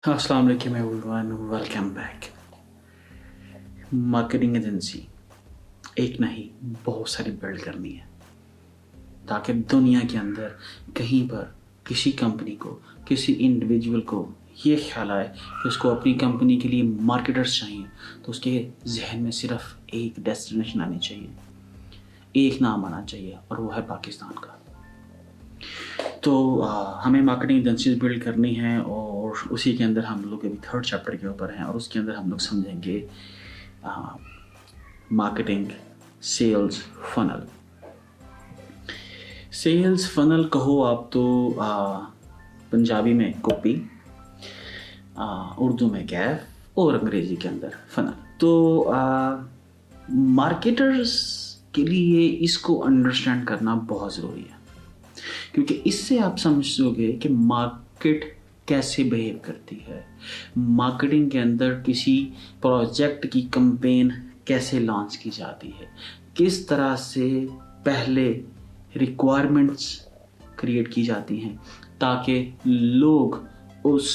अस्सलाम वालेकुम everyone, welcome back. Marketing agency एक नहीं बहुत सारी बिल्ड करनी है ताकि दुनिया के अंदर कहीं पर किसी कंपनी को, किसी इंडिविजुअल को ये ख्याल आए कि उसको अपनी कंपनी के लिए मार्केटर्स चाहिए, तो उसके जहन में सिर्फ एक डेस्टिनेशन आनी चाहिए, एक नाम आना चाहिए और वो है पाकिस्तान का। तो हमें मार्केटिंग एजेंसीज बिल्ड करनी है और उसी के अंदर हम लोग अभी थर्ड चैप्टर के ऊपर हैं और उसके अंदर हम लोग समझेंगे marketing sales funnel. Sales funnel कहो आप तो पंजाबी में कॉपी, उर्दू में कैफ और अंग्रेजी के अंदर फनल। तो मार्केटर्स के लिए इसको अंडरस्टैंड करना बहुत ज़रूरी है, क्योंकि इससे आप समझोगे कि मार्केट कैसे बिहेव करती है, मार्केटिंग के अंदर किसी प्रोजेक्ट की कैंपेन कैसे लॉन्च की जाती है, किस तरह से पहले रिक्वायरमेंट्स क्रिएट की जाती हैं ताकि लोग उस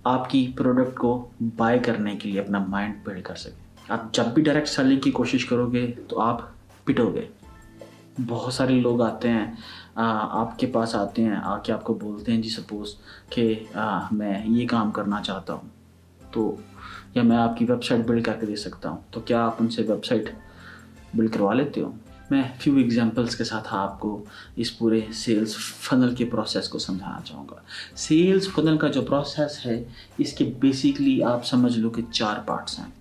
आपकी प्रोडक्ट को बाय करने के लिए अपना माइंड बिल्ड कर सकें। आप जब भी डायरेक्ट सेलिंग की कोशिश करोगे तो आप पिटोगे। बहुत सारे लोग आते हैं, आपके पास आते हैं, आके आपको बोलते हैं जी सपोज़ कि मैं ये काम करना चाहता हूँ, तो या मैं आपकी वेबसाइट बिल्ड करके दे सकता हूँ, तो क्या आप उनसे वेबसाइट बिल्ड करवा लेते हो? मैं फ्यू एग्जांपल्स के साथ आपको इस पूरे सेल्स फनल के प्रोसेस को समझाना चाहूँगा। सेल्स फनल का जो प्रोसेस है, इसके बेसिकली आप समझ लो कि 4 पार्ट्स हैं।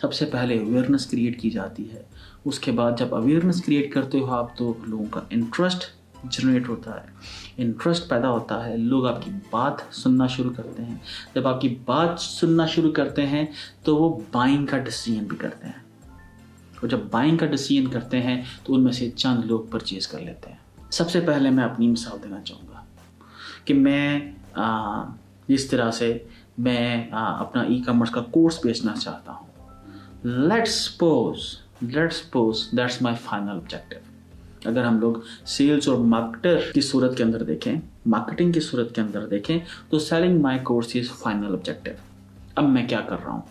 सबसे पहले अवेयरनेस क्रिएट की जाती है, उसके बाद जब अवेयरनेस क्रिएट करते हो आप तो लोगों का इंटरेस्ट जनरेट होता है, इंटरेस्ट पैदा होता है, लोग आपकी बात सुनना शुरू करते हैं। जब आपकी बात सुनना शुरू करते हैं तो वो बाइंग का डिसीजन भी करते हैं, और जब बाइंग का डिसीजन करते हैं तो उनमें से चंद लोग परचेज कर लेते हैं। सबसे पहले मैं अपनी मिसाल देना चाहूँगा कि मैं जिस तरह से मैं अपना ई कॉमर्स का कोर्स बेचना चाहता हूँ। Let's suppose that's my final objective. अगर हम लोग सेल्स और मार्केटर की सूरत के अंदर देखें, मार्केटिंग की सूरत के अंदर देखें, तो selling my course is final objective. अब मैं क्या कर रहा हूँ,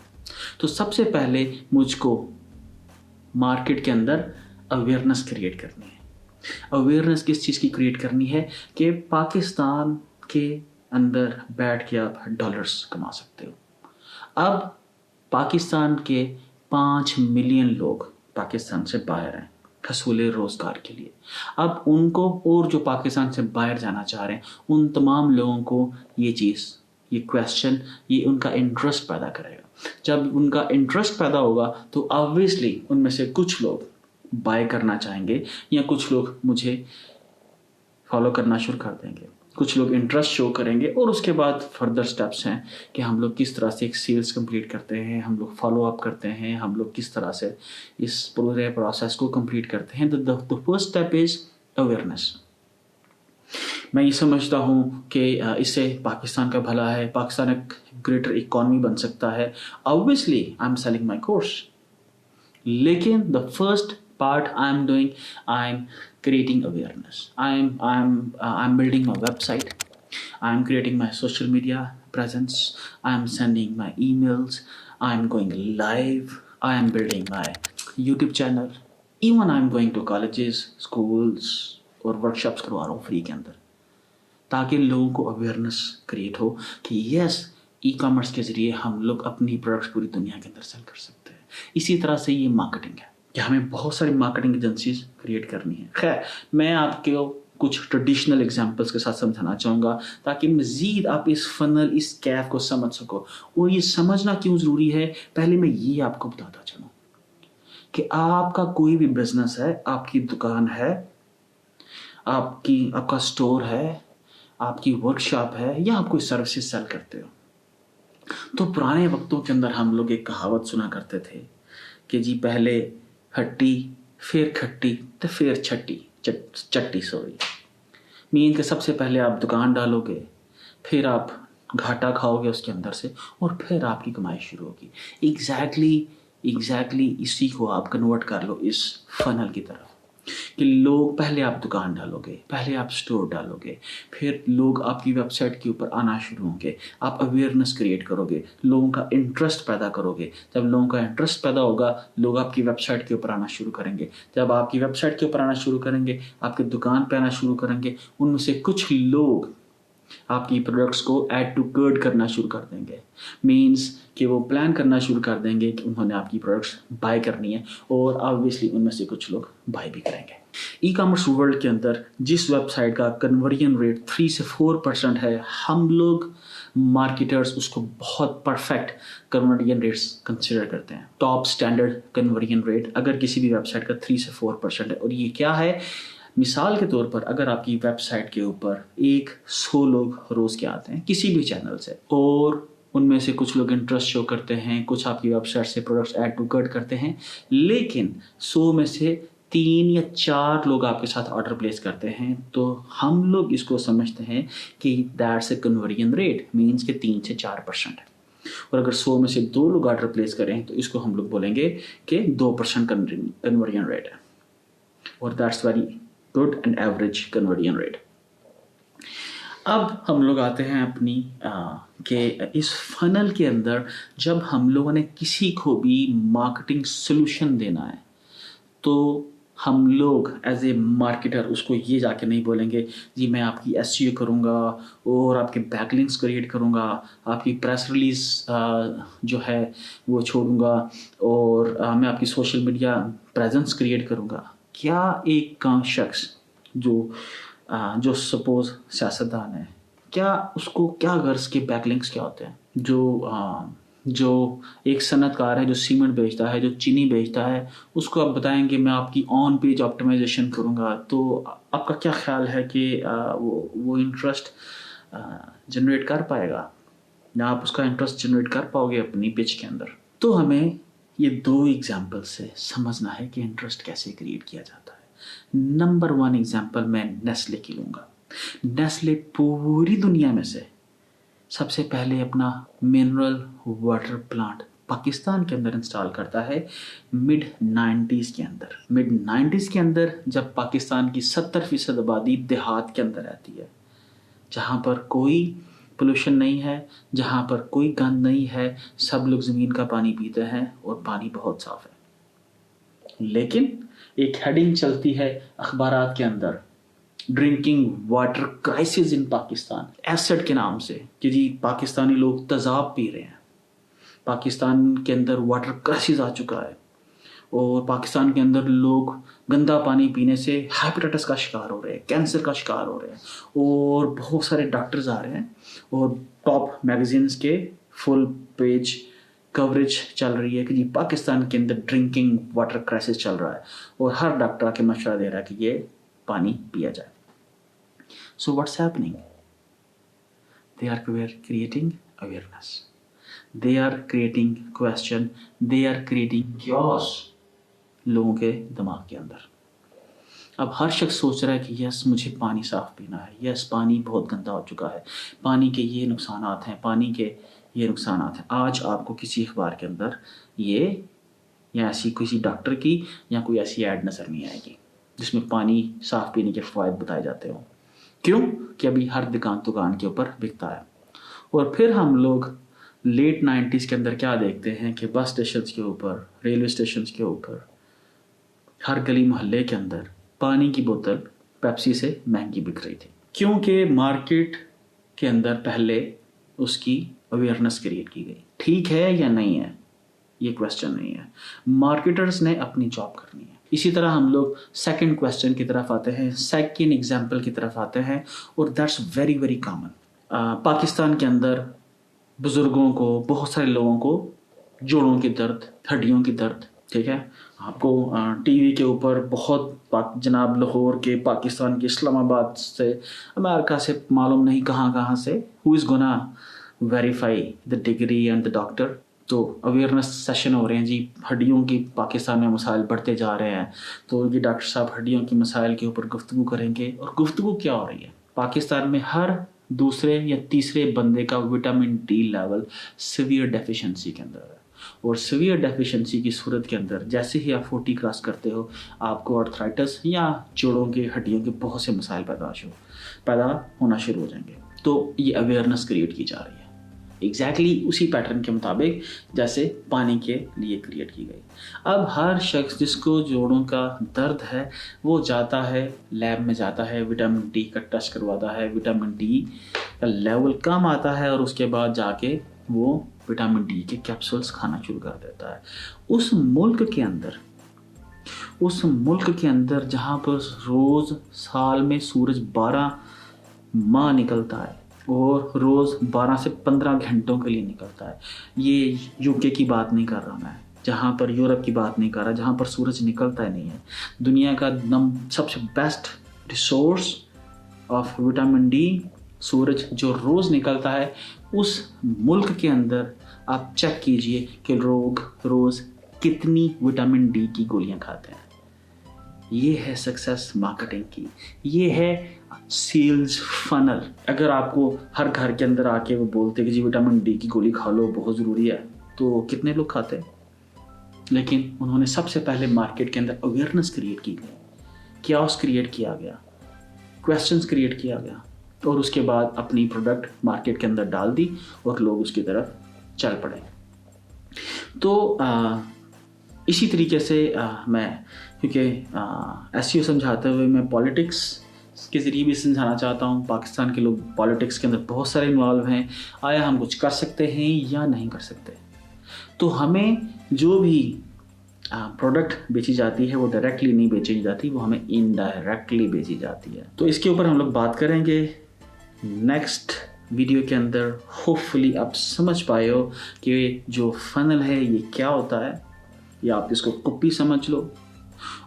तो सबसे पहले मुझको मार्केट के अंदर अवेयरनेस क्रिएट करनी है। अवेयरनेस किस चीज़ की क्रिएट करनी है कि पाकिस्तान के अंदर बैठ के आप डॉलर्स कमा सकते हो। अब पाकिस्तान के 5 मिलियन लोग पाकिस्तान से बाहर हैं हसूले रोज़गार के लिए। अब उनको और जो पाकिस्तान से बाहर जाना चाह रहे हैं उन तमाम लोगों को ये चीज़, ये क्वेश्चन, ये उनका इंटरेस्ट पैदा करेगा। जब उनका इंटरेस्ट पैदा होगा तो ऑब्वियसली उनमें से कुछ लोग बाय करना चाहेंगे या कुछ लोग मुझे फॉलो करना शुरू कर देंगे, कुछ लोग इंटरेस्ट शो करेंगे, और उसके बाद फर्दर स्टेप्स हैं कि हम लोग किस तरह से एक सेल्स कंप्लीट करते हैं, हम लोग फॉलो अप करते हैं, हम लोग किस तरह से इस पूरे प्रोसेस को कंप्लीट करते हैं। The first step is awareness. मैं ये समझता हूँ कि इससे पाकिस्तान का भला है, पाकिस्तान एक ग्रेटर इकॉनमी बन सकता है। Obviously I am selling my course, लेकिन the first part I'm creating awareness. I'm building my website, I'm creating my social media presence, I'm sending my emails, I'm going live, I am building my YouTube channel, even I'm going to colleges, schools और workshops करवा रहा हूँ free के अंदर, ताकि लोगों को awareness create हो कि यस, ई कॉमर्स के ज़रिए हम लोग अपनी प्रोडक्ट्स पूरी दुनिया के अंदर सेल कर सकते हैं। इसी तरह से ये मार्केटिंग है कि हमें बहुत सारी मार्केटिंग एजेंसीज क्रिएट करनी है। खैर, मैं आपको कुछ ट्रेडिशनल एग्जांपल्स के साथ समझाना चाहूँगा ताकि मज़ीद आप इस फनल, इस कैफ को समझ सको। और ये समझना क्यों ज़रूरी है, पहले मैं ये आपको बताता चलूँ कि आपका कोई भी बिजनेस है, आपकी दुकान है, आपका स्टोर है, आपकी वर्कशॉप है, या आप कोई सर्विसेज सेल करते हो, तो पुराने वक्तों के अंदर हम लोग एक कहावत सुना करते थे कि जी पहले हट्टी, फिर खट्टी, तो फिर चट्टी सॉरी। मीन के सबसे पहले आप दुकान डालोगे, फिर आप घाटा खाओगे उसके अंदर से, और फिर आपकी कमाई शुरू होगी। एग्जैक्टली इसी को आप कन्वर्ट कर लो इस फनल की तरफ। कि लोग, पहले आप दुकान डालोगे, पहले आप स्टोर डालोगे, फिर लोग आपकी वेबसाइट के ऊपर आना शुरू होंगे, आप अवेयरनेस क्रिएट करोगे, लोगों का इंटरेस्ट पैदा करोगे। जब लोगों का इंटरेस्ट पैदा होगा, लोग आपकी वेबसाइट के ऊपर आना शुरू करेंगे। जब आपकी वेबसाइट के ऊपर आना शुरू करेंगे, आपकी दुकान पर आना शुरू करेंगे, उनमें से कुछ लोग आपकी प्रोडक्ट्स को ऐड टू कार्ट करना शुरू कर देंगे। मींस कि वो प्लान करना शुरू कर देंगे कि उन्होंने आपकी प्रोडक्ट्स बाय करनी है, और ऑब्वियसली उनमें से कुछ लोग बाय भी करेंगे। ई कॉमर्स वर्ल्ड के अंदर जिस वेबसाइट का कन्वर्जन रेट 3 से 4% है, हम लोग मार्केटर्स उसको बहुत परफेक्ट कन्वर्जन रेट्स कंसिडर करते हैं। टॉप स्टैंडर्ड कन्वर्जन रेट अगर किसी भी वेबसाइट का 3 से 4% है। और ये क्या है? मिसाल के तौर पर अगर आपकी वेबसाइट के ऊपर 100 लोग रोज़ के आते हैं किसी भी चैनल से, और उनमें से कुछ लोग इंटरेस्ट शो करते हैं, कुछ आपकी वेबसाइट से प्रोडक्ट्स ऐड टू कार्ट करते हैं, लेकिन 100 में से 3 या 4 लोग आपके साथ ऑर्डर प्लेस करते हैं, तो हम लोग इसको समझते हैं कि that's a conversion rate, means के 3 से 4% है। और अगर 100 में से 2 लोग ऑर्डर प्लेस करें तो इसको हम लोग बोलेंगे कि 2% कन्वर्जन रेट है, और that's very good and average conversion rate. अब हम लोग आते हैं अपनी के इस फनल के अंदर, जब हम लोगों ने किसी को भी मार्केटिंग सोल्यूशन देना है, तो हम लोग एज ए मार्केटर उसको ये जाके नहीं बोलेंगे जी मैं आपकी एसईओ करूँगा और आपके बैकलिंक्स क्रिएट करूँगा, आपकी प्रेस रिलीज जो है वो छोड़ूंगा, और मैं आपकी सोशल मीडिया प्रेजेंस क्रिएट करूँगा। क्या एक शख्स जो सपोज सियासतदान है, क्या उसको क्या गर्ज के बैकलिंक्स क्या होते हैं? जो एक सनतकार है जो सीमेंट बेचता है, जो चीनी बेचता है, उसको आप बताएंगे मैं आपकी ऑन पेज ऑप्टिमाइजेशन करूँगा, तो आपका क्या ख्याल है कि वो इंटरेस्ट जनरेट कर पाएगा, या आप उसका इंटरेस्ट जनरेट कर पाओगे अपनी पिच के अंदर? तो हमें ये 2 एग्जाम्पल से समझना है कि इंटरेस्ट कैसे क्रिएट किया जाता है। नंबर 1 एग्जाम्पल मैं नेस्ले की लूँगा। नेस्ले पूरी दुनिया में से सबसे पहले अपना मिनरल वाटर प्लांट पाकिस्तान के अंदर इंस्टॉल करता है मिड 90s के अंदर। मिड 90s के अंदर जब पाकिस्तान की 70% आबादी देहात के अंदर रहती है, जहाँ पर कोई पोल्यूशन नहीं है, जहाँ पर कोई गंद नहीं है, सब लोग ज़मीन का पानी पीते हैं और पानी बहुत साफ़ है। लेकिन एक हेडिंग चलती है अखबारात के अंदर, drinking water crisis in Pakistan, acid के नाम से, कि जी पाकिस्तानी लोग तेज़ाब पी रहे हैं, पाकिस्तान के अंदर वाटर क्राइसिस आ चुका है, और पाकिस्तान के अंदर लोग गंदा पानी पीने से हेपेटाइटिस का शिकार हो रहे हैं, कैंसर का शिकार हो रहे हैं, और बहुत सारे डॉक्टर्स आ रहे हैं, और टॉप मैगजीन्स के फुल पेज कवरेज चल रही है कि जी पाकिस्तान के अंदर ड्रिंकिंग वाटर क्राइसिस चल रहा है, और हर डॉक्टर आके मशवरा दे रहा है कि ये पानी पिया जाए। So what's happening? They are creating awareness, they are creating question, they are creating chaos लोगों के दिमाग के अंदर। अब हर शख्स सोच रहा है कि यस मुझे पानी साफ़ पीना है, यस पानी बहुत गंदा हो चुका है, पानी के ये नुकसानात हैं, पानी के ये नुकसानात हैं। आज आपको किसी अखबार के अंदर ये या ऐसी किसी डॉक्टर की या कोई ऐसी ऐड नज़र नहीं आएगी जिसमें पानी साफ़ पीने के फ़वाइद बताए जाते हों। क्यों? कि अभी हर दुकान के ऊपर बिकता है। और फिर हम लोग लेट 90s के अंदर क्या देखते हैं कि बस स्टेशन के ऊपर, रेलवे स्टेशन के ऊपर, हर गली मोहल्ले के अंदर पानी की बोतल पेप्सी से महंगी बिक रही थी, क्योंकि मार्केट के अंदर पहले उसकी अवेयरनेस क्रिएट की गई। ठीक है या नहीं है, ये क्वेश्चन नहीं है, मार्केटर्स ने अपनी जॉब करनी है। इसी तरह हम लोग सेकंड क्वेश्चन की तरफ आते हैं, सेकंड एग्जाम्पल की तरफ आते हैं, और that's very very common. Pakistan के अंदर बुज़ुर्गों को, बहुत सारे लोगों को जोड़ों की दर्द, हड्डियों की दर्द, ठीक है, आपको टीवी के ऊपर बहुत जनाब लाहौर के, पाकिस्तान के, इस्लामाबाद से, अमेरिका से, मालूम नहीं कहाँ से, who is gonna verify the degree and the doctor. तो अवेयरनेस सेशन हो रहे हैं जी, हड्डियों की पाकिस्तान में मसाइल बढ़ते जा रहे हैं, तो ये डॉक्टर साहब हड्डियों की मसाइल के ऊपर गुफ्तगू करेंगे। और गुफ्तगू क्या हो रही है? पाकिस्तान में हर दूसरे या तीसरे बंदे का vitamin D level severe deficiency के अंदर है। और सीवियर डेफिशिएंसी की सूरत के अंदर जैसे ही आप 40 क्रॉस करते हो आपको आर्थराइटिस या जोड़ों के हड्डियों के बहुत से मसाइल पैदा होना शुरू हो जाएंगे। तो ये अवेयरनेस क्रिएट की जा रही है एग्जैक्टली उसी पैटर्न के मुताबिक जैसे पानी के लिए क्रिएट की गई। अब हर शख्स जिसको जोड़ों का दर्द है वो जाता है लैब में, जाता है विटामिन डी का टेस्ट करवाता है, विटामिन डी का लेवल कम आता है और उसके बाद जाके वो विटामिन डी के कैप्सूल्स खाना शुरू कर देता है। उस मुल्क के अंदर जहाँ पर रोज़ साल में सूरज 12 माह निकलता है और रोज़ 12 से 15 घंटों के लिए निकलता है। ये यूके की बात नहीं कर रहा मैं, जहाँ पर यूरोप की बात नहीं कर रहा, जहाँ पर सूरज निकलता ही नहीं है। दुनिया का सबसे best resource of vitamin D सूरज जो रोज़ निकलता है, उस मुल्क के अंदर आप चेक कीजिए कि लोग रोज़ कितनी विटामिन डी की गोलियां खाते हैं। ये है सक्सेस मार्केटिंग की, ये है सेल्स फनल। अगर आपको हर घर के अंदर आके वो बोलते कि जी विटामिन डी की गोली खा लो बहुत ज़रूरी है, तो कितने लोग खाते हैं? लेकिन उन्होंने सबसे पहले मार्केट के अंदर अवेयरनेस क्रिएट की गई, क्यास क्रिएट किया गया, क्वेश्चंस क्रिएट किया गया और उसके बाद अपनी प्रोडक्ट मार्केट के अंदर डाल दी और लोग उसकी तरफ चल पड़े। तो इसी तरीके से मैं, क्योंकि एसईओ समझाते हुए मैं पॉलिटिक्स के ज़रिए भी समझाना चाहता हूँ। पाकिस्तान के लोग पॉलिटिक्स के अंदर बहुत सारे इन्वॉल्व हैं, आया हम कुछ कर सकते हैं या नहीं कर सकते। तो हमें जो भी प्रोडक्ट बेची जाती है वो डायरेक्टली नहीं बेची जाती, वो हमें इनडायरेक्टली बेची जाती है। तो इसके ऊपर हम लोग बात करेंगे नेक्स्ट वीडियो के अंदर। होपफुली आप समझ पाए हो कि जो फनल है ये क्या होता है, या आप इसको कॉपी समझ लो।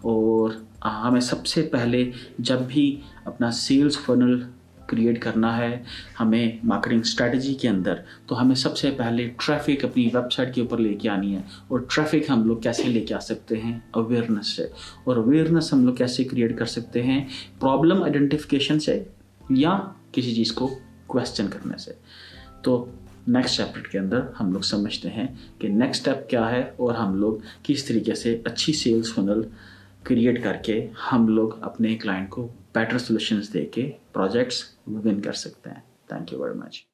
और हमें सबसे पहले जब भी अपना सेल्स फनल क्रिएट करना है हमें मार्केटिंग स्ट्रेटजी के अंदर, तो हमें सबसे पहले ट्रैफिक अपनी वेबसाइट के ऊपर लेके आनी है। और ट्रैफिक हम लोग कैसे लेके आ सकते हैं? अवेयरनेस से। और अवेयरनेस हम लोग कैसे क्रिएट कर सकते हैं? प्रॉब्लम आइडेंटिफिकेशन से या किसी चीज़ को क्वेश्चन करने से। तो नेक्स्ट चैप्टर के अंदर हम लोग समझते हैं कि नेक्स्ट स्टेप क्या है और हम लोग किस तरीके से अच्छी सेल्स फनल क्रिएट करके हम लोग अपने क्लाइंट को बेटर सॉल्यूशंस दे के प्रोजेक्ट्स विन कर सकते हैं। Thank you very much.